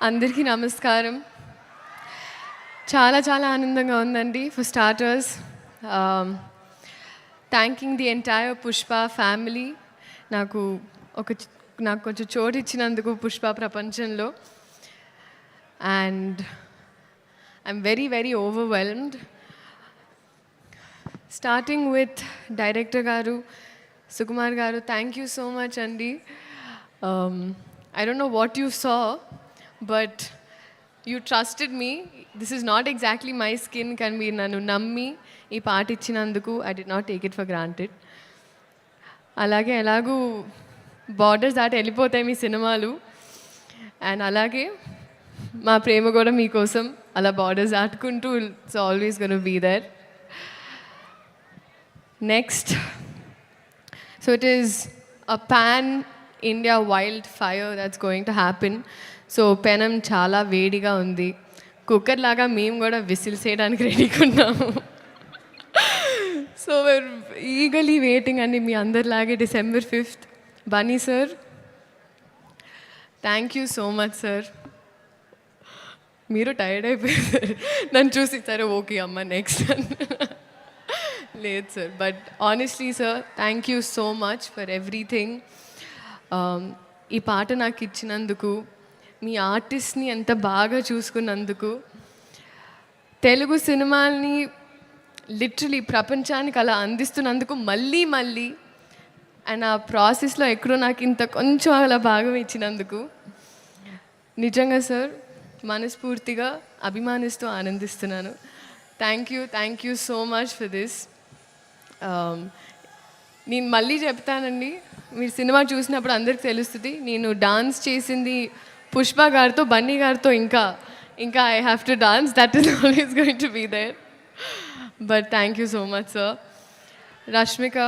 అందరికీ నమస్కారం. చాలా చాలా ఆనందంగా ఉందండి. For starters thanking the entire Pushpa family నాకు కొంచెం చోటు ఇచ్చినందుకు పుష్ప ప్రపంచంలో. And I'm very very overwhelmed. Starting with director గారు సుకుమార్ గారు, థ్యాంక్ యూ సో మచ్ అండి. I don't know what you saw, but you trusted me. This is not exactly my skin. Can be nanu nammi ee part ichinanduku I did not take it for granted. Alage elagu borders daati ellipotayi mee cinemalu, and alage మా ప్రేమ కూడా మీకోసం అలా borders దాటుకుంటూ it's always gonna be there. Next, so it is a pan India wildfire that's going to happen. సో పెనం చాలా వేడిగా ఉంది. కుక్కర్ లాగా మేము కూడా విసిల్స్ వేయడానికి రెడీగా ఉన్నాము. సో we're eagerly waiting అండి మీ అందరిలాగే December 5th. Bunny sir, thank you so much sir. మీరు టైర్డ్ అయిపోయారు నన్ను చూసి, సరే ఓకే అమ్మ నెక్స్ట్ లేదు sir. But honestly sir, thank you so much for everything. ఈ పాట నాకు ఇచ్చినందుకు, మీ ఆర్టిస్ట్ని ఎంత బాగా చూసుకున్నందుకు, తెలుగు సినిమాల్ని లిటరలీ ప్రపంచానికి అలా అందిస్తున్నందుకు మళ్ళీ మళ్ళీ, అండ్ ఆ ప్రాసెస్లో ఎక్కడో నాకు ఇంత కొంచెం అలా భాగం ఇచ్చినందుకు నిజంగా సార్ మనస్ఫూర్తిగా అభిమానిస్తూ ఆనందిస్తున్నాను. Thank you so much for this. నేను మళ్ళీ చెప్తానండి, మీరు సినిమా చూసినప్పుడు అందరికి తెలుస్తుంది నేను డాన్స్ చేసింది పుష్ప గారితో, బన్నీ గారితో. ఇంకా I have to dance, that is always going to be there. But thank you so much sir. Rashmika,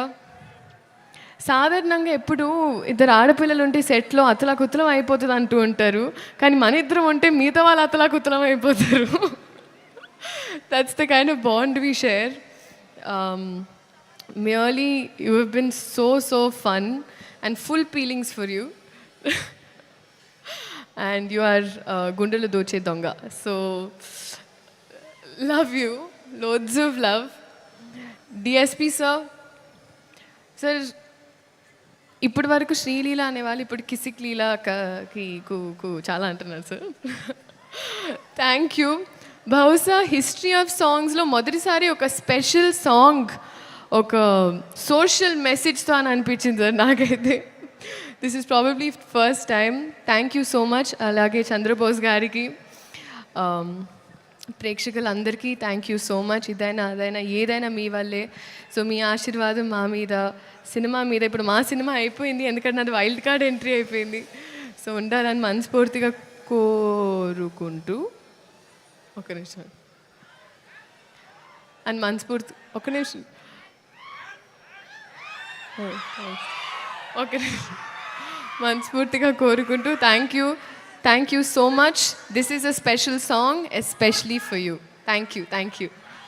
సాధారణంగా ఎప్పుడు ఇద్దరు ఆడపిల్లలు ఉంటే సెట్లో అతలాకుతలం అయిపోతుంది అంటూ ఉంటారు, కానీ మన ఇద్దరం ఉంటే మిగతా వాళ్ళు అతలాకుతలం అయిపోతారు. That's the kind of bond we share. merely you have been so fun and full feelings for you. And you are gundelu doche donga, so love you, loads of love. DSP sir, ఇప్పటి వరకు శ్రీలీల అనేవాళ్ళు ఇప్పుడు కిసిక్ లీలాకి చాలా అంటున్నారు sir. Thank you. బహుశా history of సాంగ్స్లో మొదటిసారి ఒక స్పెషల్ సాంగ్ ఒక సోషల్ మెసేజ్తో అని అనిపించింది సార్ నాకైతే. This is probably first time. Thank you so much. అలాగే చంద్రబోస్ గారికి, ప్రేక్షకులందరికీ థ్యాంక్ యూ సో మచ్. ఇదైనా అదైనా ఏదైనా మీ వల్లే. సో మీ ఆశీర్వాదం మా మీద, సినిమా మీద. ఇప్పుడు మా సినిమా అయిపోయింది, ఎందుకంటే నాది వైల్డ్ కార్డ్ ఎంట్రీ అయిపోయింది. సో ఉండాలని మనస్ఫూర్తిగా కోరుకుంటూ, ఒక నిమిషం అని మనస్ఫూర్తి, ఒక నిమిషం మనస్ఫూర్తిగా కోరుకుంటూ thank you so much. This is a special song especially for you. Thank you.